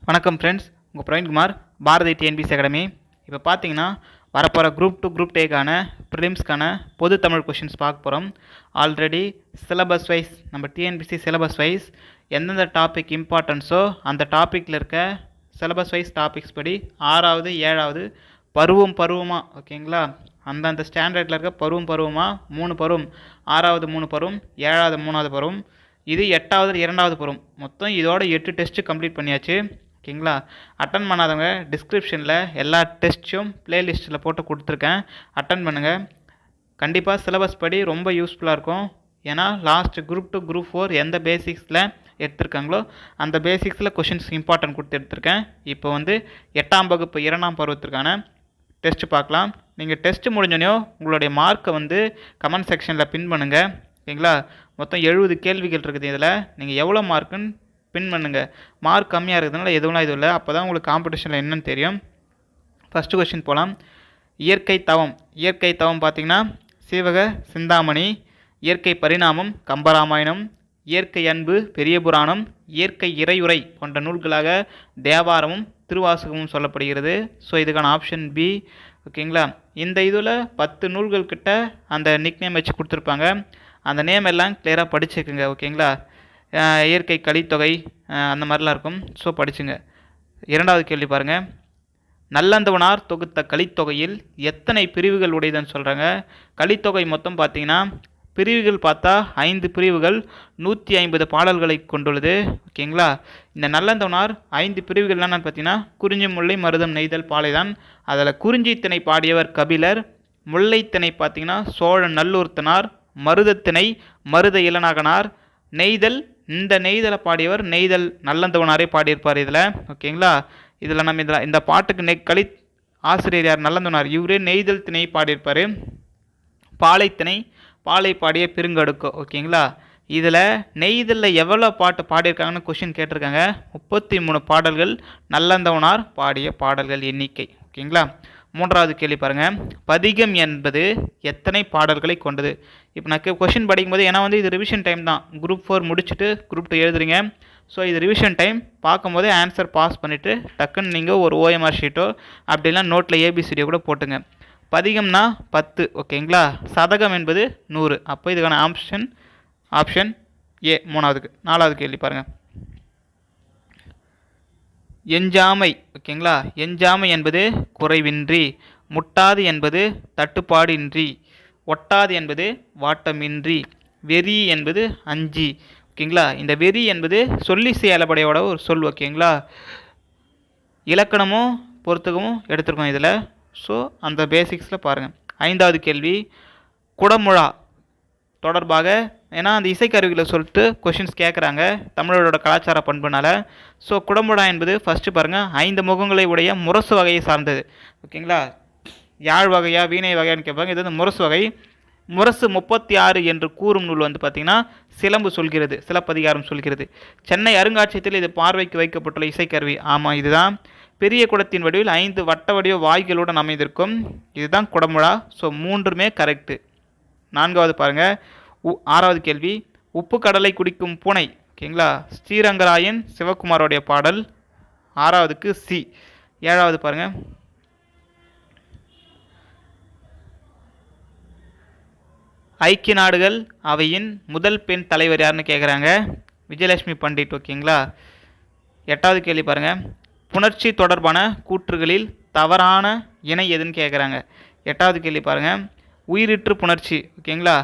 வணக்கம் ஃப்ரெண்ட்ஸ், உங்கள் Praveenkumar, Bharathi TNPSC academy. இப்போ பார்த்தீங்கன்னா வரப்போகிற குரூப் 2 குரூப் டேக்கான ப்ரிலிம்ஸ்க்கான பொது தமிழ் கொஷின்ஸ் பார்க்க போகிறோம். ஆல்ரெடி சிலபஸ் வைஸ் நம்ம டிஎன்பிசி சிலபஸ் வைஸ் எந்தெந்த டாபிக் இம்பார்ட்டன்ஸோ அந்த டாப்பிக்கில் இருக்க சிலபஸ் வைஸ் டாபிக்ஸ் படி 6வது 7வது பருவமாக ஓகேங்களா, அந்தந்த ஸ்டாண்டர்டில் இருக்க பருவமாக 3 பருவம், 6வது 3 பருவம், 7வது 3வது பருவம், இது 8வது 2வது பருவம், மொத்தம் இதோட 8 டெஸ்ட்டு கம்ப்ளீட் பண்ணியாச்சு ஓகேங்களா. அட்டன் பண்ணாதவங்க டிஸ்கிரிப்ஷனில் எல்லா டெஸ்ட்டும் ப்ளேலிஸ்ட்டில் போட்டு கொடுத்துருக்கேன், அட்டன் பண்ணுங்கள். கண்டிப்பாக சிலபஸ் படி ரொம்ப யூஸ்ஃபுல்லாக இருக்கும். ஏன்னா லாஸ்ட் குரூப் 2 குரூப் 4 எந்த பேசிக்ஸில் எடுத்திருக்காங்களோ அந்த பேசிக்ஸில் கொஷின்ஸ் இம்பார்ட்டன்ட் கொடுத்து எடுத்திருக்கேன். இப்போ வந்து 8ஆம் வகுப்பு 2ஆம் பருவத்திற்கான டெஸ்ட்டு பார்க்கலாம். நீங்கள் டெஸ்ட்டு முடிஞ்சோனையோ உங்களுடைய மார்க்கை வந்து கமெண்ட் செக்ஷனில் பின் பண்ணுங்கள் ஓகேங்களா. மொத்தம் 70 கேள்விகள் இருக்குது. இதில் நீங்கள் எவ்வளோ மார்க்குன்னு பின் பண்ணுங்கள். மார்க் கம்மியாக இருக்கிறதுனால எதுவும் இது இல்லை, அப்போ தான் உங்களுக்கு காம்படிஷனில் என்னன்னு தெரியும். ஃபஸ்ட்டு கொஸ்டின் போகலாம். இயற்கை தவம் பார்த்திங்கன்னா சீவக சிந்தாமணி, இயற்கை பரிணாமம் கம்பராமாயணம், இயற்கை அன்பு பெரிய புராணம், இயற்கை இறையுரை போன்ற நூல்களாக தேவாரமும் திருவாசகமும் சொல்லப்படுகிறது. ஸோ இதுக்கான ஆப்ஷன் பி ஓகேங்களா. இந்த இதில் 10 நூல்கள் கிட்ட அந்த நிக் நேம் வச்சு கொடுத்துருப்பாங்க. அந்த நேம் எல்லாம் கிளியராக படிச்சுக்குங்க ஓகேங்களா. இயற்கை கலித்தொகை அந்த மாதிரிலாம் இருக்கும், ஸோ படிச்சுங்க. 2வது கேள்வி பாருங்கள். நல்லந்தவனார் தொகுத்த கலித்தொகையில் எத்தனை பிரிவுகள் உடையதுன்னு சொல்கிறாங்க. கலித்தொகை மொத்தம் பார்த்தீங்கன்னா பிரிவுகள் பார்த்தா 5 பிரிவுகள் 150 பாடல்களை கொண்டுள்ளது ஓகேங்களா. இந்த நல்லந்தவனார் 5 பிரிவுகள் என்னன்னு பார்த்தீங்கன்னா குறிஞ்சி, முல்லை, மருதம், நெய்தல், பாலைதான். அதில் குறிஞ்சித்திணை பாடியவர் கபிலர், முல்லைத்திணை பார்த்தீங்கன்னா சோழ நல்லூர்த்தனார், மருதத்திணை மருத இளநாகனார், நெய்தல் இந்த நெய்தலை பாடியவர் நெய்தல் நல்லந்தவனாரே பாடியிருப்பார் இதில் ஓகேங்களா. இதில் நம்ம இந்த பாட்டுக்கு கலி ஆசிரியர் யார், நல்லந்தவனார், இவரே நெய்தல் திணை பாடியிருப்பார். பாலைத்திணை பாலை பாடிய பெருங்கடுக்கோ ஓகேங்களா. இதில் நெய்தலில் எவ்வளோ பாட்டு பாடியிருக்காங்கன்னு கொஷின் கேட்டிருக்காங்க. 33 பாடல்கள் நல்லந்தவனார் பாடிய பாடல்கள் எண்ணிக்கை ஓகேங்களா. 3வது கேள்வி பாருங்கள். பதிகம் என்பது எத்தனை பாடல்களை கொண்டது. இப்போ நான் கொஷின் படிக்கும்போது ஏன்னா வந்து இது ரிவிஷன் டைம் தான், குரூப் 4 முடிச்சுட்டு குரூப் 2 எழுதுறீங்க. ஸோ இது ரிவிஷன் டைம், பார்க்கும்போதே ஆன்சர் பாஸ் பண்ணிவிட்டு டக்குன்னு நீங்கள் ஒரு ஓஎம்ஆர் ஷீட்டோ அப்படிலாம் நோட்டில் ஏபிசிடியோ கூட போட்டுங்க. பதிகம்னா 10 ஓகேங்களா. சதகம் என்பது 100. அப்போ இதுக்கான ஆப்ஷன் ஏ 3வது. 4வது கேள்வி பாருங்கள். எஞ்சாமை ஓகேங்களா. எஞ்சாமை என்பது குறைவின்றி, முட்டாது என்பது தட்டுப்பாடின்றி, ஒட்டாது என்பது வாட்டமின்றி, வெறி என்பது அஞ்சி ஓகேங்களா. இந்த வெறி என்பது சொல்லிசை அளபடையோட ஒரு சொல் ஓகேங்களா. இலக்கணமும் பொறுத்துக்கமும் எடுத்துருக்கோம் இதில். ஸோ அந்த பேசிக்ஸில் பாருங்கள். 5வது கேள்வி. குடமுழா தொடர்பாக, ஏன்னா அந்த இசைக்கருவிகளை சொல்லிட்டு கொஷின்ஸ் கேட்குறாங்க தமிழரோட கலாச்சார பண்புனால. ஸோ குடமுழா என்பது ஃபஸ்ட்டு பாருங்கள் 5 முகங்களை உடைய முரசு வகையை சார்ந்தது ஓகேங்களா. யாழ் வகையா வீணை வகையான்னு கேட்பாங்க. இது வந்து முரசு வகை. முரசு 36 என்று கூறும் நூல் வந்து பார்த்திங்கன்னா சிலம்பு சொல்கிறது, சிலப்பதிகாரம் சொல்கிறது. சென்னை அருங்காட்சியகத்தில் இது பார்வைக்கு வைக்கப்பட்டுள்ள இசைக்கருவி. ஆமாம், இதுதான். பெரிய குடத்தின் வடிவில் 5 வட்ட வடிவ வாய்களுடன் அமைந்திருக்கும், இதுதான் குடமுழா. So 3மே correct. 4வது பாருங்கள். 6வது கேள்வி. உப்பு கடலை குடிக்கும் பூனை ஓகேங்களா. ஸ்ரீரங்கராயன் சிவகுமாரோடைய பாடல். 6வதுக்கு சி. 7வது பாருங்கள். ஐக்கிய நாடுகள் அவையின் முதல் பெண் தலைவர் யாருன்னு கேட்குறாங்க. விஜயலட்சுமி பண்டிட் ஓகேங்களா. 8வது கேள்வி பாருங்கள். புணர்ச்சி தொடர்பான கூற்றுகளில் தவறான இணை எதுன்னு கேட்குறாங்க. 8வது கேள்வி பாருங்கள். உயிரிற்று புணர்ச்சி ஓகேங்களா.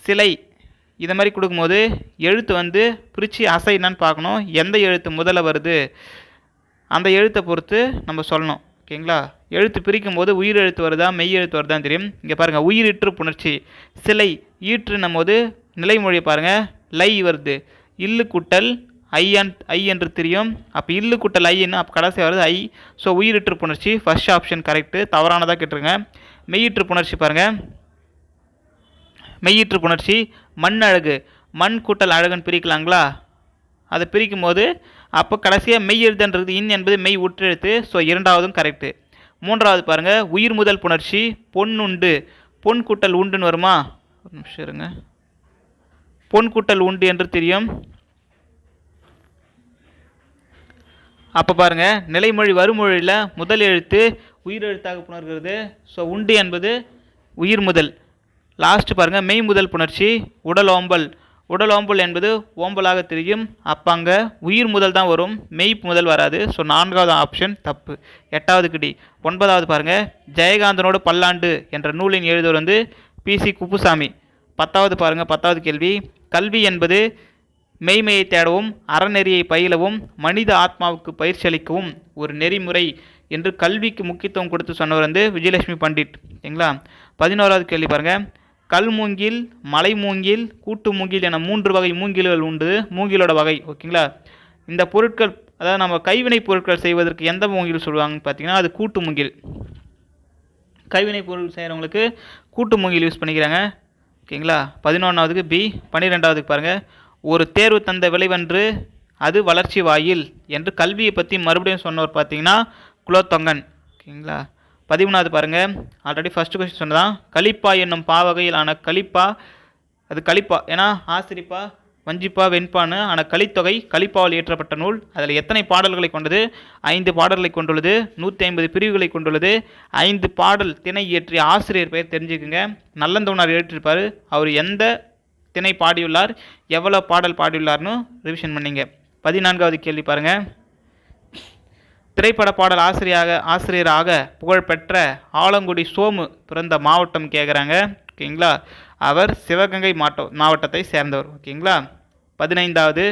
சிலை இதை மாதிரி கொடுக்கும்போது எழுத்து வந்து பிரித்து அசை என்னன்னு பார்க்கணும். எந்த எழுத்து முதல்ல வருது அந்த எழுத்தை பொறுத்து நம்ம சொல்லணும் ஓகேங்களா. எழுத்து பிரிக்கும் போது உயிர் எழுத்து வருதா மெய் எழுத்து வருதான்னு தெரியும். இங்கே பாருங்கள், உயிரிற்று புணர்ச்சி சிலை ஈற்றுன்னும் போது நிலைமொழி பாருங்கள் லை வருது, இல்லு கூட்டல் ஐ என்று தெரியும். அப்போ இல்லு கூட்டல் ஐன்னு அப்போ கடைசி வருது ஐ. ஸோ உயிரிற்று புணர்ச்சி ஃபர்ஸ்ட் ஆப்ஷன் கரெக்டு. தவறானதாக கேட்டுருங்க. மெய்யிற்று புணர்ச்சி பாருங்கள். மெய்யிற்று புணர்ச்சி மண் அழகு, மண் கூட்டல் அழகுன்னு பிரிக்கலாங்களா. அதை பிரிக்கும் போது அப்போ கடைசியாக மெய் எழுதுன்றது இன் என்பது மெய் உற்றெழுத்து. So 2வதும் correct. 3வது பாருங்கள். உயிர் முதல் புணர்ச்சி பொன்னுண்டு, பொன் கூட்டல் உண்டுன்னு வருமா. ஒரு நிமிஷம் இருங்க. பொன் கூட்டல் உண்டு என்று தெரியும். அப்போ பாருங்கள், நிலைமொழி வருமொழியில் முதல் எழுத்து உயிரெழுத்தாக புணர்கிறது. ஸோ உண்டு என்பது உயிர் முதல். லாஸ்ட்டு பாருங்கள், மெய் முதல் புணர்ச்சி உடலோம்பல். உடலோம்பல் என்பது ஓம்பலாக தெரியும். அப்போ அங்கே உயிர் முதல் தான் வரும், மெய் முதல் வராது. ஸோ 4வது ஆப்ஷன் தப்பு. 8வது கிடி. 9வது பாருங்கள், ஜெயகாந்தனோடு பல்லாண்டு என்ற நூலின் எழுதுவர் வந்து PC குப்புசாமி. 10வது பாருங்கள், 10வது கேள்வி, கல்வி என்பது மெய்மையை தேடவும் அறநெறியை பயிலவும் மனித ஆத்மாவுக்கு பயிற்சி அளிக்கவும் ஒரு நெறிமுறை என்று கல்விக்கு முக்கியத்துவம் கொடுத்து சொன்னவர் வந்து விஜயலட்சுமி பண்டிட். சரிங்களா? 11வது கேள்வி பாருங்கள், கல் மூங்கில், மலை மூங்கில், கூட்டு மூங்கில் என 3 வகை மூங்கில்கள் உண்டு. மூங்கிலோட வகை. ஓகேங்களா? இந்த பொருட்கள், அதாவது நம்ம கைவினை பொருட்கள் செய்வதற்கு எந்த மூங்கில் சொல்லுவாங்கன்னு பார்த்தீங்கன்னா அது கூட்டு மூங்கில். கைவினை பொருள் செய்கிறவங்களுக்கு கூட்டு மூங்கில் யூஸ் பண்ணிக்கிறாங்க. ஓகேங்களா? 11வதுக்கு பி. 12வதுக்கு பாருங்கள், ஒரு தேர்வு தந்த விளைவன்று அது வளர்ச்சி வாயில் என்று கல்வியை பற்றி மறுபடியும் சொன்னவர் பார்த்தீங்கன்னா குலோத்தொங்கன். ஓகேங்களா? 13வது பாருங்கள், ஆல்ரெடி ஃபஸ்ட்டு கொஸ்டின் சொன்னதான், கலிப்பா என்னும் பாவகையில் ஆன கலிப்பா, அது கலிப்பா ஏன்னா ஆசிரிப்பா வஞ்சிப்பா வெண்பான்னு ஆன கலித்தொகை கலிப்பாவில் இயற்றப்பட்ட நூல். அதில் எத்தனை பாடல்களை கொண்டது? 5 பாடல்களை கொண்டுள்ளது. 150 பிரிவுகளை கொண்டுள்ளது. 5 பாடல் திணை இயற்றிய ஆசிரியர் பெயர் தெரிஞ்சுக்குங்க. நல்லந்தோனார் இயற்றிருப்பார். அவர் எந்த திணை பாடியுள்ளார், எவ்வளோ பாடல் பாடியுள்ளார்னு ரிவிஷன் பண்ணிங்க. 14வது கேள்வி பாருங்கள், திரைப்பட பாடல் ஆசிரியராக புகழ்பெற்ற ஆலங்குடி சோமு பிறந்த மாவட்டம் கேட்குறாங்க. ஓகேங்களா? அவர் சிவகங்கை மாவட்டத்தை சேர்ந்தவர். ஓகேங்களா? 15வது,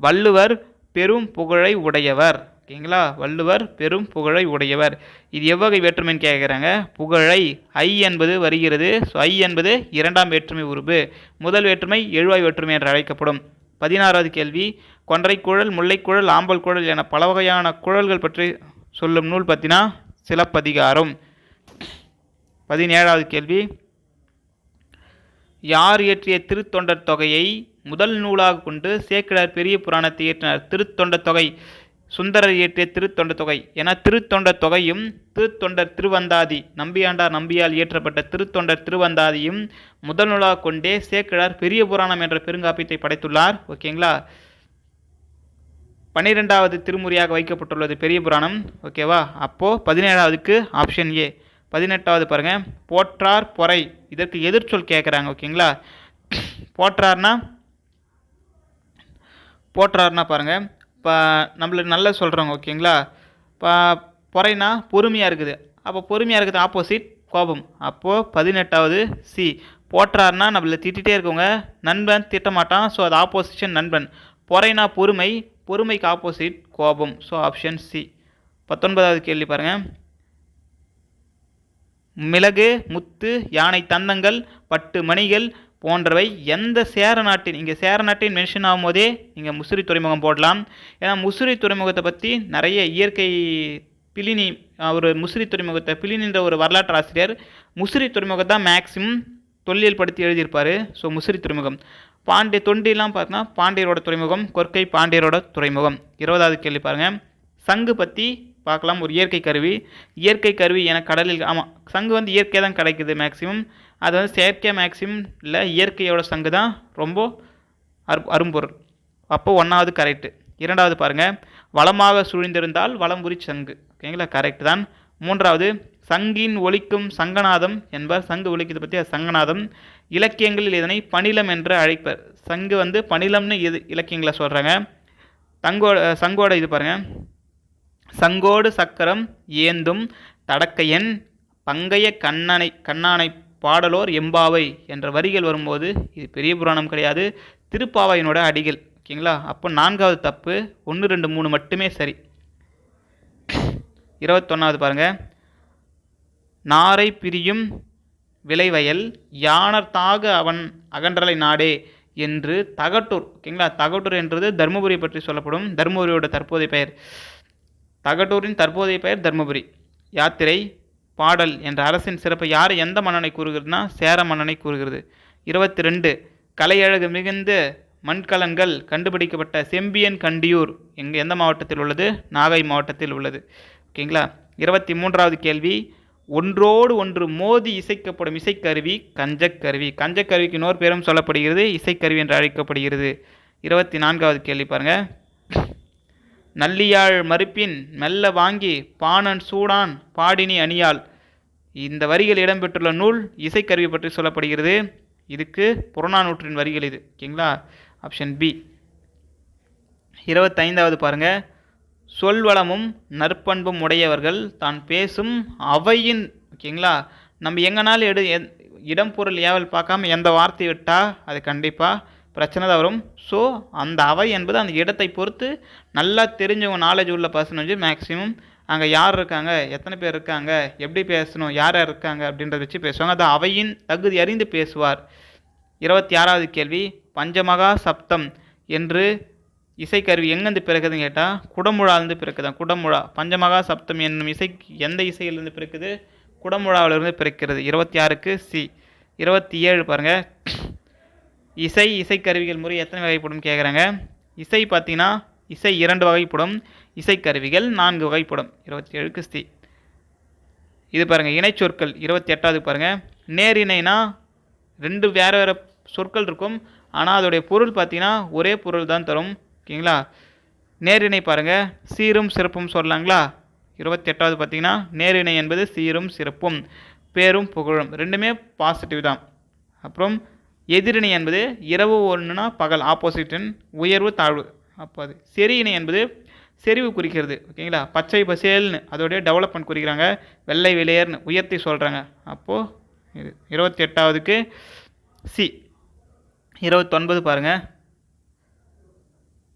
வள்ளுவர் பெரும் புகழை உடையவர். ஓகேங்களா? வள்ளுவர் பெரும் புகழை உடையவர். இது எவ்வகை வேற்றுமைன்னு கேட்குறாங்க. புகழை ஐ என்பது வருகிறது. ஸோ ஐ என்பது 2ஆம் வேற்றுமை உருபு. முதல் வேற்றுமை எழுவாய் வேற்றுமை என்று அழைக்கப்படும். 16வது கேள்வி, கொன்றைக்குழல், முல்லைக்குழல், ஆம்பல் குழல் என பல வகையான குழல்கள் பற்றி சொல்லும் நூல் பற்றினா சிலப்பதிகாரம். 17வது கேள்வி, யார் இயற்றிய திருத்தொண்டர் தொகையை முதல் நூலாக கொண்டு சேக்கிழார் பெரிய புராணத்தை இயற்றினார்? திருத்தொண்டர் தொகை சுந்தரர் இயற்றிய திருத்தொண்டர் தொகை. ஏன்னா திருத்தொண்டர் தொகையும் திருத்தொண்டர் திருவந்தாதி நம்பியாண்டார் நம்பியால் இயற்றப்பட்ட திருத்தொண்டர் திருவந்தாதியும் முதல் நூலாக கொண்டே சேக்கிழார் பெரிய புராணம் என்ற பெருங்காப்பியத்தை படைத்துள்ளார். ஓகேங்களா? 12வது திருமுறையாக வைக்கப்பட்டுள்ளது பெரிய புராணம். ஓகேவா? அப்போது 17வதுக்கு ஆப்ஷன் ஏ. 18வது பாருங்கள், போற்றார் பொறை. இதற்கு எதிர்ச்சொல் கேட்குறாங்க. ஓகேங்களா? போற்றார்னா பாருங்கள், இப்போ நம்மளுக்கு நல்ல சொல்கிறோங்க. ஓகேங்களா? இப்போ பொறைனா பொறுமையாக இருக்குது. அப்போ பொறுமையாக இருக்குது ஆப்போசிட் கோபம். அப்போது 18வது சி. போற்றார்னா நம்மளை திட்டிகிட்டே இருக்கவங்க, நண்பன் திட்டமாட்டான். ஸோ அது ஆப்போசிஷன் நண்பன். பொறைனா பொறுமை, பொறுமைக்கு ஆப்போசிட் கோபம். So option C. 19வது கேள்வி பாருங்கள், மிளகு, முத்து, யானை தந்தங்கள், பட்டு மணிகள் போன்றவை எந்த சேர நாட்டின், இங்கே சேர நாட்டின் மென்ஷன் ஆகும்போதே நீங்கள் முசிறி துறைமுகம் போடலாம். ஏன்னா முசிறி துறைமுகத்தை பற்றி நிறைய இயற்கை பிலினி, ஒரு முசிறி துறைமுகத்தை பிலினின்ற ஒரு வரலாற்று ஆசிரியர் முசிறி துறைமுகத்தை மேக்சிமம் தொல்லியல் படுத்தி எழுதியிருப்பார். ஸோ முசிறி துறைமுகம். தொண்டிலாம் பார்த்தோன்னா பாண்டியரோட துறைமுகம், கொற்கை பாண்டியரோட துறைமுகம். 20வது கேள்வி பாருங்கள், சங்கு பற்றி பார்க்கலாம். ஒரு இயற்கை கருவி என கடலில், ஆமாம் சங்கு வந்து இயற்கை தான் கிடைக்குது மேக்ஸிமம். அது வந்து செயற்கை மேக்ஸிமம் இல்லை, இயற்கையோட சங்கு தான் ரொம்ப அரும்பொருள். அப்போது 1வது கரெக்டு. 2வது பாருங்கள், வளமாக சூழ்ந்திருந்தால் வளம்புரி சங்கு. ஓகேங்களா? கரெக்டு தான். 3வது, சங்கின் ஒலிக்கும் சங்கநாதம் என்பார். சங்கு ஒலிக்கிறது பற்றி அது சங்கநாதம். இலக்கியங்களில் இதனை பணிலம் என்று அழைப்பர். சங்கு வந்து பணிலம்னு இலக்கியங்களை சொல்கிறாங்க. சங்கோட இது பாருங்கள், சங்கோடு சக்கரம் ஏந்தும் தடக்கையன் பங்கைய கண்ணானை பாடலோர் எம்பாவை என்ற வரிகள் வரும்போது இது பெரிய புராணம் கிடையாது, திருப்பாவையினோட அடிகள். ஓகேங்களா? அப்போ 4வது தப்பு. 1, 2, 3 மட்டுமே சரி. 21வது பாருங்கள், நாரை பிரியும் விளைவயல் யானர் தாக அவன் அகன்றலை நாடே என்று தகட்டூர். ஓகேங்களா? தகட்டூர் என்றது தர்மபுரியை பற்றி சொல்லப்படும். தர்மபுரியோட தற்போதைய பெயர். தகட்டூரின் தற்போதைய பெயர் தர்மபுரி. யாத்திரை பாடல் என்ற அரசின் சிறப்பை யார் எந்த மன்னனை கூறுகிறதுனா சேர மன்னனை கூறுகிறது. 22, கலையழகு மிகுந்த மண்கலன்கள் கண்டுபிடிக்கப்பட்ட செம்பியன் கண்டியூர் எந்த மாவட்டத்தில் உள்ளது? நாகை மாவட்டத்தில் உள்ளது. ஓகேங்களா? 23வது கேள்வி, ஒன்றோடு ஒன்று மோதி இசைக்கப்படும் இசைக்கருவி கஞ்சக்கருவி. கஞ்சக்கருவிக்கு இன்னொரு பேரும் சொல்லப்படுகிறது, இசைக்கருவி என்று அழைக்கப்படுகிறது. 24வது கேள்வி பாருங்கள், நல்லியாழ் மறுப்பின் மெல்ல வாங்கி பாணன் சூடான் பாடினி அணியாள். இந்த வரிகள் இடம்பெற்றுள்ள நூல் இசைக்கருவி பற்றி சொல்லப்படுகிறது. இதுக்கு புறநானூற்றின் வரிகள் இது. ஓகேங்களா, ஆப்ஷன் பி. 25வது பாருங்க. சொல்வளமும் நற்பண்பும் உடையவர்கள் தான் பேசும் அவையின். ஓகேங்களா, நம்ம எங்கனாலும் இடம் பொருள் ஏவல் பார்க்காம எந்த வார்த்தை விட்டால் அது கண்டிப்பாக பிரச்சனை தான் வரும். ஸோ அந்த அவை என்பது அந்த இடத்தை பொறுத்து நல்லா தெரிஞ்சவங்க, நாலேஜ் உள்ள பர்சன் வந்து மேக்ஸிமம் அங்கே யார் இருக்காங்க, எத்தனை பேர் இருக்காங்க, எப்படி பேசணும், யார் யார் இருக்காங்க அப்படின்றத வச்சு பேசுவாங்க. அது அவையின் தகுதி அறிந்து பேசுவார். 26வது கேள்வி. பஞ்சமகா சப்தம் என்று இசைக்கருவி எங்கேருந்து பிறக்குதுன்னு கேட்டால் குடமுழாலேருந்து பிறக்குதான். குடமுழா. பஞ்சமகா சப்தம் என்னும் இசை எந்த இசையிலிருந்து பிறக்குது? குடமுழாவிலிருந்து பிறக்கிறது. 26க்கு சி. 27 பாருங்கள். இசைக்கருவிகள் முறை எத்தனை வகைப்படும் கேட்குறாங்க. இசை பார்த்தீங்கன்னா இசை 2 வகைப்படும், இசைக்கருவிகள் 4 வகைப்படும். 27க்கு சி. இது பாருங்கள் இணைச்சொற்கள். 28வது பாருங்கள். நேரிணைனா 2 வேறு வேறு சொற்கள் இருக்கும், ஆனால் அதோடைய பொருள் பார்த்தீங்கன்னா ஒரே பொருள் தான் தரும். ஓகேங்களா, நேரிணை பாருங்கள் சீரும் சிறப்பும் சொல்லலாங்களா. 28வது பார்த்தீங்கன்னா நேரிணை என்பது சீரும் சிறப்பும் பேரும் புகழும் ரெண்டுமே பாசிட்டிவ் தான். அப்புறம் எதிரிணை என்பது இரவு ஒன்றுனா பகல், ஆப்போசிட்டின் உயர்வு தாழ்வு. அப்போ அது செரியிணை என்பது செறிவு குறிக்கிறது. ஓகேங்களா, பச்சை பசேல்னு அதோடைய டெவலப்மெண்ட் குறிக்கிறாங்க, வெள்ளை வெளியர்னு உயர்த்தி சொல்கிறாங்க. அப்போது இது 28வதுக்கு சி. 29 பாருங்கள்.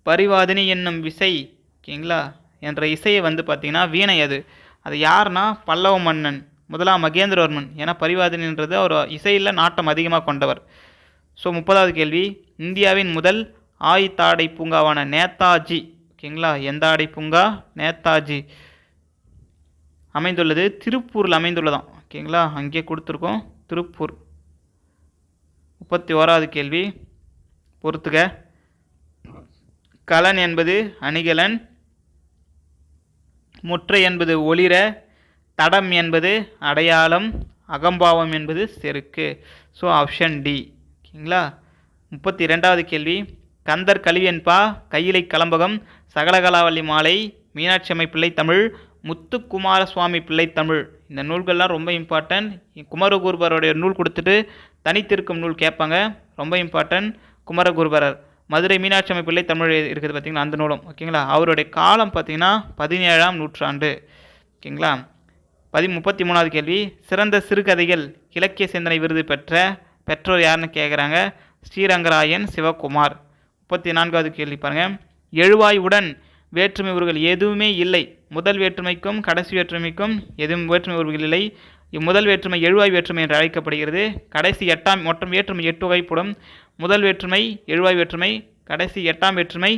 பரிவாதினி என்னும் விசை. ஓகேங்களா, என்ற இசையை வந்து பார்த்திங்கன்னா வீணை. அது யாருன்னா பல்லவ மன்னன் முதலாம் மகேந்திரவர்மன். ஏன்னா பரிவாதினின்றது அவர் இசையில் நாட்டம் அதிகமாக கொண்டவர். ஸோ 30வது கேள்வி. இந்தியாவின் முதல் ஆயுத்தாடை பூங்காவான நேதாஜி. ஓகேங்களா, எந்த ஆடை பூங்கா? நேதாஜி அமைந்துள்ளது திருப்பூரில் அமைந்துள்ளதான். ஓகேங்களா, அங்கே கொடுத்துருக்கோம் திருப்பூர். 31வது கேள்வி பொறுத்துக. கலன் என்பது அணிகலன், முற்றை என்பது ஒளிர, தடம் என்பது அடையாளம், அகம்பாவம் என்பது செருக்கு. So option D. ஓகேங்களா, 32வது கேள்வி. கந்தர் கலியன்பா, கையிலை கலம்பகம், சகலகலாவல்லி மாலை, மீனாட்சி அம்மை பிள்ளை தமிழ், முத்துக்குமார சுவாமி பிள்ளை தமிழ். இந்த நூல்கள்லாம் ரொம்ப இம்பார்ட்டன்ட். குமரகுருபரோடைய நூல் கொடுத்துட்டு தனித்திருக்கும் நூல் கேட்பாங்க, ரொம்ப இம்பார்ட்டன்ட். குமரகுருபரர் மதுரை மீனாட்சி அம்மை பிள்ளை தமிழ் இருக்குது பார்த்திங்கன்னா, அந்த நூலும். ஓகேங்களா, அவருடைய காலம் பார்த்திங்கன்னா 17ஆம் நூற்றாண்டு. ஓகேங்களா, 33வது கேள்வி. சிறந்த சிறுகதைகள் இலக்கிய சிந்தனை விருது பெற்றோர் யாருன்னு கேட்குறாங்க. ஸ்ரீரங்கராயன் சிவகுமார். 34வது கேள்வி பாருங்கள். எழுவாய் உடன் வேற்றுமை உருவங்கள் எதுவுமே இல்லை. முதல் வேற்றுமைக்கும் கடைசி வேற்றுமைக்கும் எதுவும் வேற்றுமை உருவங்கள் இல்லை. முதல் வேற்றுமை எழுவாய் வேற்றுமை என்று அழைக்கப்படுகிறது. கடைசி 8ஆம் மொத்தம் வேற்றுமை 8 வகைப்படும். முதல் வேற்றுமை எழுவாய் வேற்றுமை, கடைசி 8ஆம் வேற்றுமை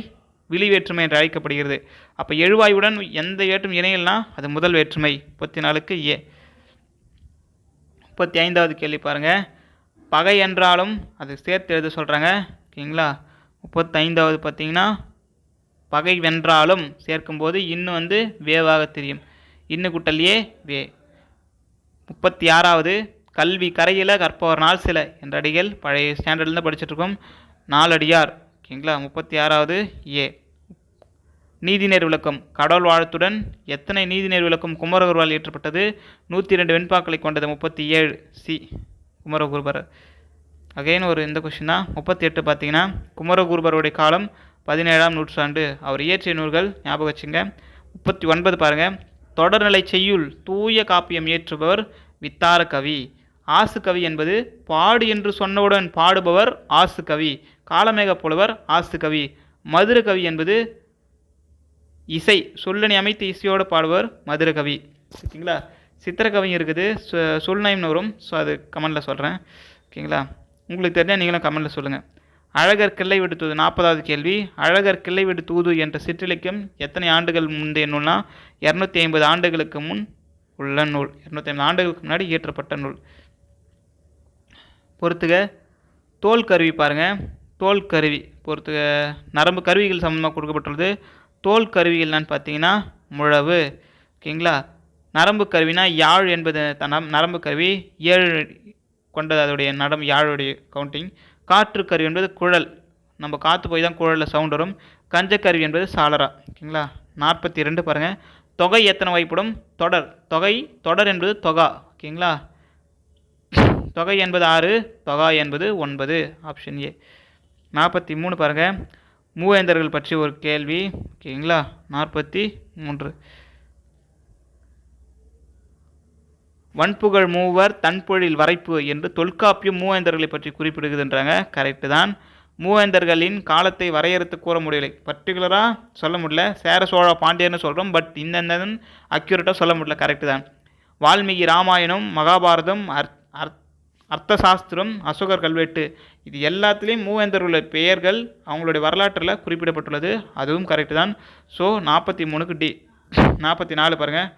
விழி வேற்றுமை என்று அழைக்கப்படுகிறது. அப்போ எழுவாயுடன் எந்த வேற்றுமை இணையல்னா அது முதல் வேற்றுமை. 34க்கு ஏ. 35வது கேள்வி பாருங்கள். பகை என்றாலும் அது சேர்த்து எழுத சொல்கிறாங்க. ஓகேங்களா, 35வது பார்த்தீங்கன்னா பகை வென்றாலும் சேர்க்கும்போது இன்னும் வந்து வேவாக தெரியும். இன்னு குட்டல் ஏ வே. 36வது. கல்வி கரையில கற்பவர் நாள் சில என்ற அடிகள் பழைய ஸ்டாண்டர்ட்லேருந்து படிச்சுட்ருக்கோம். நாலடியார். ஓகேங்களா, 36வது ஏ. நீதிநேர் விளக்கம் கடவுள் வாழ்த்துடன் எத்தனை நீதிநேர் விளக்கம் குமரகுருவால் இயற்றப்பட்டது? 102 வெண்பாக்களை கொண்டது. 37 சி. குமரகுருபரர். அகைன் ஒரு இந்த கொஷின் தான். 38 பார்த்தீங்கன்னா குமரகுருபருடைய காலம் 17ஆம் நூற்றாண்டு. அவர் இயற்றிய நூல்கள் ஞாபகம் வச்சுங்க. 39 பாருங்கள். தொடர்நிலை செய்யுள் தூய காப்பியம் இயற்றுபவர் வித்தார கவி. ஆசு கவி என்பது பாடு என்று சொன்னவுடன் பாடுபவர் ஆசு கவி. காலமேக புலவர் ஆசு கவி. மதுர கவி என்பது இசை சொல்லணி அமைத்து இசையோடு பாடுவர் மதுர கவி. ஓகேங்களா, சித்திரக்கவி இருக்குது, சொல்நயம்னு வரும். ஸோ அது கமெண்டில் சொல்கிறேன். ஓகேங்களா, உங்களுக்கு தெரிஞ்சால் நீங்களும் கமெண்டில் சொல்லுங்கள். அழகர் கிள்ளை விடு தூது. 40வது கேள்வி. அழகர் கிள்ளை விடு தூது என்ற சிற்றிலக்கியம் எத்தனை ஆண்டுகள் முந்தைய நூல்னா 250 ஆண்டுகளுக்கு முன் உள்ள நூல். 250 ஆண்டுகளுக்கு முன்னாடி இயற்றப்பட்ட நூல். பொறுத்துக. தோல் கருவி பாருங்கள். தோல் கருவி பொறுத்துக. நரம்பு கருவிகள் சம்பந்தமாக கொடுக்கப்பட்டுள்ளது. தோல் கருவிகள்னு பார்த்தீங்கன்னா முழவு. ஓகேங்களா, நரம்பு கருவினா யாழ் என்பது நரம்பு கருவி 7 கொண்டது. அதோடைய யாழுடைய கவுண்டிங். காற்று கருவி என்பது குழல், நம்ம காற்று போய் தான் குழலில் சவுண்ட் வரும். கஞ்சக்கருவி என்பது சாளரா. ஓகேங்களா, 42 பாருங்கள். தொகை எத்தனை வகைப்படும்? தொடர். தொடர் என்பது தொகா. ஓகேங்களா? தொகை என்பது 6, தொகா என்பது 9. Option A. 43 பாருங்கள். மூவேந்தர்கள் பற்றி ஒரு கேள்வி. ஓகேங்களா? 43. வன்புகழ் மூவர் தன்பொழில் வரைப்பு என்று தொல்காப்பியம் மூவேந்தர்களை பற்றி குறிப்பிடுகிறதுன்றாங்க. கரெக்டு தான். மூவேந்தர்களின் காலத்தை வரையறுத்து கூற முடியலை. பர்டிகுலராக சொல்ல முடியல. சேர சோழ பாண்டியர்னு சொல்கிறோம். பட் இந்த அக்யூரேட்டாக சொல்ல முடியல. கரெக்டு தான். வால்மீகி ராமாயணம், மகாபாரதம், அர்த்தசாஸ்திரம், அசோகர் கல்வெட்டு, இது எல்லாத்துலேயும் மூவேந்தர்களுடைய பெயர்கள் அவங்களுடைய வரலாற்றில் குறிப்பிடப்பட்டுள்ளது. அதுவும் கரெக்டு தான். So 43க்கு D. 44 பாருங்கள்.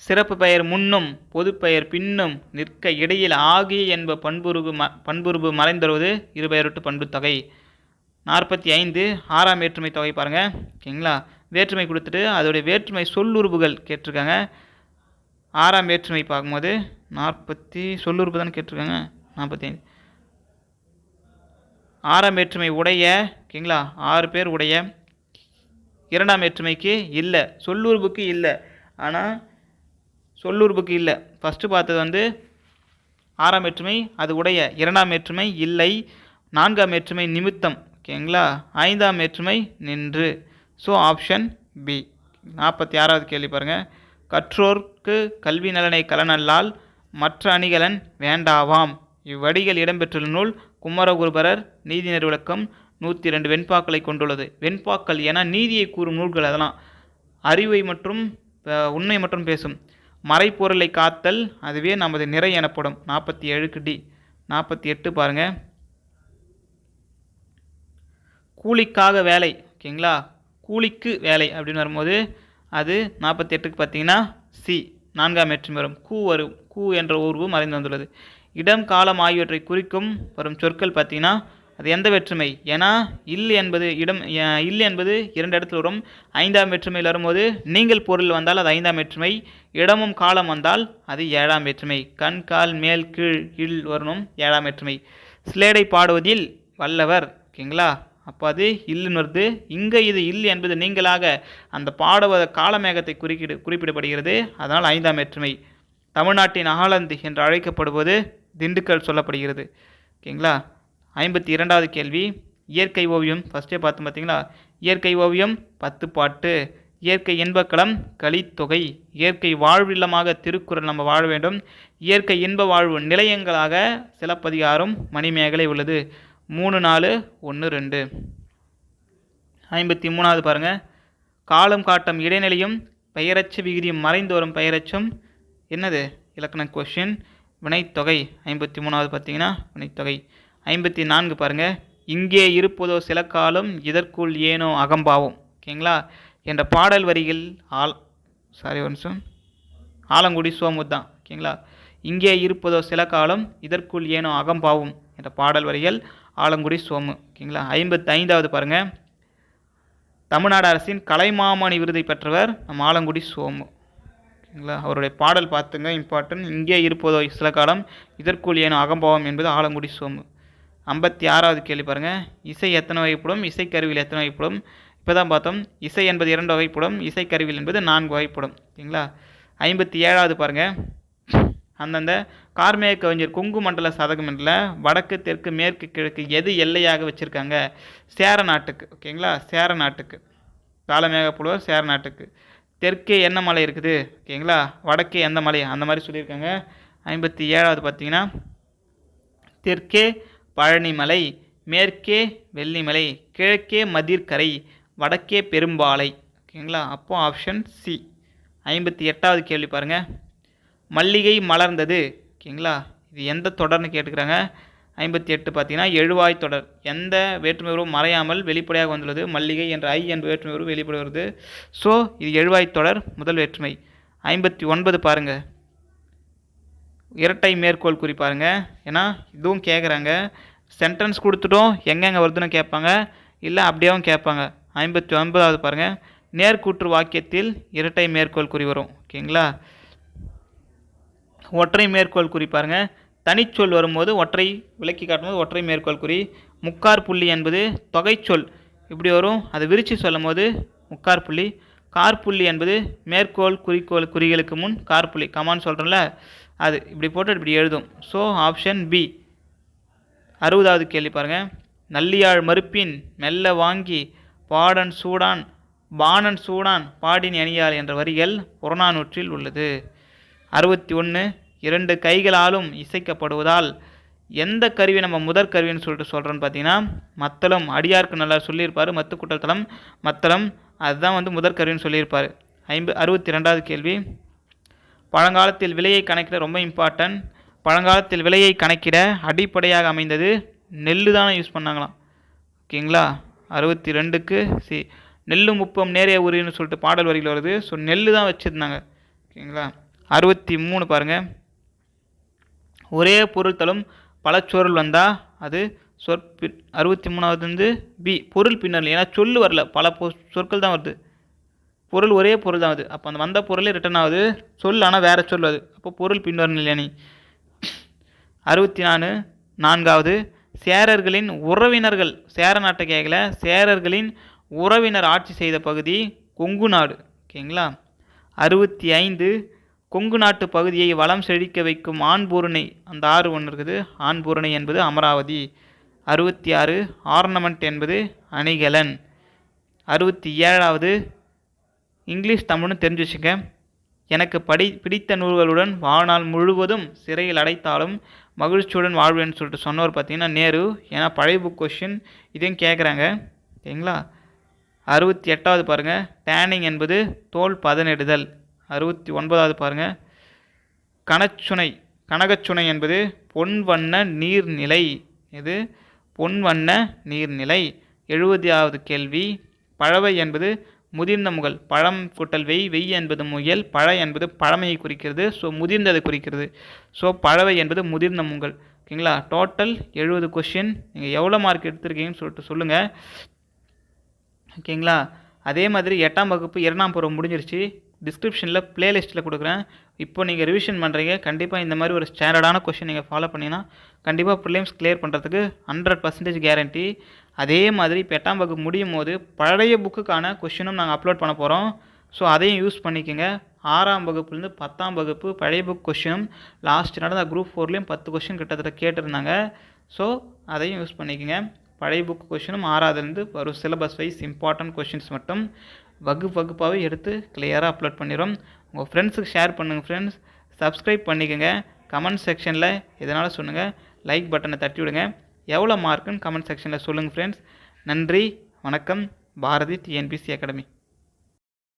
சிறப்பு பெயர் முன்னும் பொது பெயர் பின்னும் நிற்க இடையில் ஆகிய என்ப பண்புருபு மறைந்தருவது இருபெயரொட்டு பண்பு தொகை. 45 6ஆம் வேற்றுமை தொகை பாருங்கள். ஓகேங்களா? வேற்றுமை கொடுத்துட்டு அதோடைய வேற்றுமை சொல்லுறுப்புகள் கேட்டிருக்காங்க. 6ஆம் வேற்றுமை பார்க்கும்போது 40 சொல்லுறுப்பு தானே கேட்டிருக்காங்க. 45 6ஆம் வேற்றுமை உடைய. ஓகேங்களா? 6 பேர் உடைய. 2ஆம் வேற்றுமைக்கு இல்லை, சொல்லுறுப்புக்கு இல்லை. ஆனால் சொல்லுறுப்புக்கு இல்லை. ஃபஸ்ட்டு பார்த்தது 6ஆம் வேற்றுமை அது உடைய. 2ஆம் வேற்றுமை இல்லை. 4ஆம் வேற்றுமை நிமித்தம். ஓகேங்களா? 5ஆம் வேற்றுமை நின்று. So option B. 46வது கேள்வி பாருங்கள். கற்றோர்க்கு கல்வி நலனை கலனல்லால் மற்ற அணிகலன் வேண்டாவாம். இவ்வடிகள் இடம்பெற்றுள்ள நூல் குமரகுருபரர் நீதிநெறி விளக்கம். 102 வெண்பாக்களை கொண்டுள்ளது. வெண்பாக்கள் என நீதியை கூறும் நூல்கள். அதெல்லாம் அறிவை மற்றும் உண்மை மற்றும் பேசும். மறைப்பொருளை காத்தல், அதுவே நமது நிறை எனப்படும். 47க்கு டி. 48 பாருங்கள். கூலிக்காக வேலை. ஓகேங்களா? கூலிக்கு வேலை அப்படின்னு வரும்போது அது 48க்கு பார்த்தீங்கன்னா சி. 4ஆம் வேற்றுமை வரும். கூ என்ற உருவு மறைந்து வந்துள்ளது. இடம் காலம் ஆகியவற்றை குறிக்கும் வரும் சொற்கள் பார்த்தீங்கன்னா அது எந்த வேற்றுமை? ஏன்னா இல்லை என்பது 2 இடத்துல வரும். 5ஆம் வேற்றுமையில் வரும்போது நீங்கள் பொருள் வந்தால் அது 5ஆம் வேற்றுமை. இடமும் காலம் வந்தால் அது 7ஆம் வேற்றுமை. கண் கால் மேல் கீழ் இல் வரணும் 7ஆம் வேற்றுமை. ஸ்லேடை பாடுவதில் வல்லவர். ஓகேங்களா? அப்போ அது இல்லுன்னு வருது. இங்கே இது இல் என்பது நீங்களாக அந்த பாடுவத காலமேகத்தை குறிப்பிடப்படுகிறது. அதனால் 5ஆம் வேற்றுமை. தமிழ்நாட்டின் ஆலந்து என்று அழைக்கப்படுவது திண்டுக்கல் சொல்லப்படுகிறது. ஓகேங்களா? 52வது கேள்வி. இயற்கை ஓவியம் ஃபஸ்ட்டே பார்த்தோம் பார்த்தீங்களா? இயற்கை ஓவியம் 10 பாட்டு. இயற்கை இன்பக்களம் கலித்தொகை. இயற்கை வாழ்வில்லமாக திருக்குறள் நம்ம வாழ வேண்டும். இயற்கை இன்ப வாழ்வு நிலையங்களாக சிலப்பதிகாரம் மணிமேகலை உள்ளது. 3 4 1 2. 53வது பாருங்கள். காலம் காட்டும் இடைநிலையும் பெயரச்சு விகுதியும் மறைந்து வரும் பெயரச்சும் என்னது? இலக்கண கொஷின். வினைத்தொகை. 53வது பார்த்தீங்கன்னா வினைத்தொகை. 54 பாருங்கள். இங்கே இருப்பதோ சில காலம் இதற்குள் ஏனோ அகம்பாவும். ஓகேங்களா? என்ற பாடல் வரிகள் ஆலங்குடி சோமுதான். ஓகேங்களா? இங்கே இருப்பதோ சில காலம் இதற்குள் ஏனோ அகம்பாவும் என்ற பாடல் வரிகள் ஆலங்குடி சோமு. ஓகேங்களா? 55வது பாருங்கள். தமிழ்நாடு அரசின் கலைமாமணி விருதை பெற்றவர் நம்ம ஆலங்குடி சோமு. ஓகேங்களா? அவருடைய பாடல் பார்த்துங்க, இம்பார்ட்டன்ட். இங்கே இருப்பதோ சில காலம் இதற்குள் ஏனோ அகம்பாவம் என்பது ஆலங்குடி சோமு. 56வது கேள்வி பாருங்கள். இசை எத்தனை வகைப்படும்? இசைக்கருவியில் எத்தனை வகைப்படும்? இப்போ தான் பார்த்தோம். இசை என்பது 2 வகைப்படும். இசைக்கருவியில் என்பது 4 வகைப்படும். ஓகேங்களா? 57வது பாருங்கள். அந்தந்த கார்மேக கவிஞர் கொங்கு மண்டல சதகம் என்ற வடக்கு தெற்கு மேற்கு கிழக்கு எது எல்லையாக வச்சுருக்காங்க? சேர நாட்டுக்கு. ஓகேங்களா? சேர நாட்டுக்கு. காலமேக புலவர் சேர நாட்டுக்கு. தெற்கே என்ன மலை இருக்குது? ஓகேங்களா? வடக்கே எந்த மலை? அந்த மாதிரி சொல்லியிருக்காங்க. 57வது பார்த்தீங்கன்னா தெற்கே பழனிமலை, மேற்கே வெள்ளிமலை, கிழக்கே மதிர்கரை, வடக்கே பெரும்பாலை. ஓகேங்களா? அப்போ ஆப்ஷன் சி. 58வது கேள்வி பாருங்கள். மல்லிகை மலர்ந்தது. ஓகேங்களா? இது எந்த தொடர்னு கேட்டுக்கிறாங்க. 58 பார்த்தீங்கன்னா எழுவாய் தொடர். எந்த வேற்றுமை உறவும் மறையாமல் வெளிப்படையாக வந்துள்ளது? மல்லிகை என்ற ஐ என்ற வேற்றுமை உறவு வெளிப்படை வருது. ஸோ இது எழுவாய் தொடர் முதல் வேற்றுமை. 59 பாருங்கள். இரட்டை மேற்கோள் குறி பாருங்கள். ஏன்னா இதுவும் கேட்குறாங்க. சென்டென்ஸ் கொடுத்துட்டோம் எங்கெங்கே வருதுன்னு கேட்பாங்க, இல்லை அப்படியேவும் கேட்பாங்க. 59வது பாருங்கள். நேர்கூற்று வாக்கியத்தில் இரட்டை மேற்கோள் குறி வரும். ஓகேங்களா? ஒற்றை மேற்கோள் குறி பாருங்கள். தனிச்சொல் வரும்போது ஒற்றை விளக்கி காட்டும்போது ஒற்றை மேற்கோள் குறி. முக்கார் புள்ளி என்பது தொகைச்சொல். இப்படி வரும். அதை விரித்து சொல்லும் போது முக்காற்புள்ளி. காற்புள்ளி என்பது மேற்கோள் குறிக்கோள் குறிகளுக்கு முன் காற்புள்ளி கமான்னு சொல்கிறோம்ல, அது இப்படி போட்டு இப்படி எழுதும். So option B. 60வது கேள்வி பாருங்கள். நல்லியாழ் மறுப்பின் மெல்ல வாங்கி பாடன் சூடான் பாணன் சூடான் பாடின் அணியாள் என்ற வரிகள் புறநானூற்றில் உள்ளது. 61. 2 கைகளாலும் இசைக்கப்படுவதால் எந்த கருவி நம்ம முதற் கருவின்னு சொல்கிறோன்னு பார்த்தீங்கன்னா மத்தளம். அடியாருக்கு நல்லா சொல்லியிருப்பார், மத்துக்குட்டல் தளம் மத்தளம், அதுதான் முதற் கருவின்னு சொல்லியிருப்பார். 62வது கேள்வி. பழங்காலத்தில் விலையை கணக்கிட ரொம்ப இம்பார்ட்டன்ட். பழங்காலத்தில் விலையை கணக்கிட அடிப்படையாக அமைந்தது நெல்லு தானே யூஸ் பண்ணாங்களாம். ஓகேங்களா. 62க்கு சி. நெல்லும் உப்பம் நேரைய உரின்னு சொல்லிட்டு பாடல் வரிகள் வருது. ஸோ நெல்லு தான் வச்சுருந்தாங்க. ஓகேங்களா. 63 பாருங்கள். ஒரே பொருள் தரும் பல சொற்கள் வந்தால் அது 63வது பி பொருள் பின்னர். ஏன்னா சொல்லு வரல, பல சொற்கள் தான் வருது, பொருள் ஒரே பொருள் தான் வருது. அப்போ அந்த வந்த பொருளே ரிட்டர்ன் ஆகுது, சொல் ஆனால் வேறு சொல் வருது, அப்போ பொருள் பின்னர் இல்லையா. 64வது. சேரர்களின் உறவினர்கள் சேர நாட்டை கேட்கல, சேரர்களின் உறவினர் ஆட்சி செய்த பகுதி கொங்கு நாடு. ஓகேங்களா. 65. கொங்கு நாட்டு பகுதியை வளம் செழிக்க வைக்கும் ஆண்பூரணை, அந்த ஆறு ஒன்று இருக்குது, ஆண்பூரணை என்பது அமராவதி. 66. ஆர்னமெண்ட் என்பது அணிகலன். 67வது. இங்கிலீஷ் தமிழ்னு தெரிஞ்சு வச்சுக்க. எனக்கு பிடித்த நூல்களுடன் வாழ்நாள் முழுவதும் சிறையில் அடைத்தாலும் மகிழ்ச்சியுடன் வாழ்வேன்னு சொல்லிட்டு சொன்னவர் பார்த்தீங்கன்னா நேரு. ஏன்னா பழைய புக் கொஷின் இதையும் கேட்குறாங்க. சரிங்களா. 68வது பாருங்கள். டேனிங் என்பது தோல் பதனிடுதல். 69வது பாருங்கள். கனகச்சுனை என்பது பொன்வண்ண நீர்நிலை. இது பொன்வண்ண நீர்நிலை. 70வது கேள்வி. பழவை என்பது முதிர்ந்த முகல். பழம் கூட்டல் வெய் என்பது முயல், பழ என்பது பழமையை குறிக்கிறது, ஸோ முதிர்ந்ததை குறிக்கிறது. ஸோ பழவை என்பது முதிர்ந்த முகல். ஓகேங்களா. Total 70 question. நீங்கள் எவ்வளோ மார்க் எடுத்திருக்கீங்கன்னு சொல்லிட்டு சொல்லுங்கள். ஓகேங்களா. அதே மாதிரி 8ஆம் வகுப்பு 2ஆம் பருவம் முடிஞ்சிருச்சு. டிஸ்கிரிப்ஷனில் பிளேலிஸ்ட்டில் கொடுக்குறேன். இப்போ நீங்கள் ரிவிஷன் பண்ணுறீங்க, கண்டிப்பாக இந்த மாதிரி ஒரு ஸ்டாண்டர்டான கொஷின் நீங்கள் ஃபாலோ பண்ணிங்கன்னா கண்டிப்பாக ப்ரிலிம்ஸ் கிளியர் பண்ணுறதுக்கு 100% கேரண்டி. அதே மாதிரி இப்போ 8ஆம் வகுப்பு முடியும் போது பழைய புக்குக்கான கொஷினும் நாங்கள் அப்லோட் பண்ண போகிறோம். ஸோ அதையும் யூஸ் பண்ணிக்கோங்க. 6ஆம் வகுப்புலேருந்து 10ஆம் வகுப்பு பழைய புக் கொஷினும் லாஸ்ட் நடந்த குரூப் 4லேயும் 10 கொஷின் கிட்டத்தட்ட கேட்டிருந்தாங்க. ஸோ அதையும் யூஸ் பண்ணிக்கோங்க. பழைய புக் கொஷினும் 6ஆவதுலேருந்து வரும் சிலபஸ் வைஸ் இம்பார்ட்டன்ட் கொஷின்ஸ் மட்டும் வகுப்பாகவே எடுத்து கிளியராக அப்லோட் பண்ணிடுறோம். உங்கள் ஃப்ரெண்ட்ஸுக்கு ஷேர் பண்ணுங்கள் ஃப்ரெண்ட்ஸ். சப்ஸ்கிரைப் பண்ணிக்கோங்க. கமெண்ட் செக்ஷனில் எதனால சொல்லுங்கள், லைக் பட்டனை தட்டி விடுங்க. எவ்வளோ மார்க்குன்னு கமெண்ட் செக்ஷனில் சொல்லுங்கள் ஃப்ரெண்ட்ஸ். நன்றி, வணக்கம். Bharathi TNPSC academy.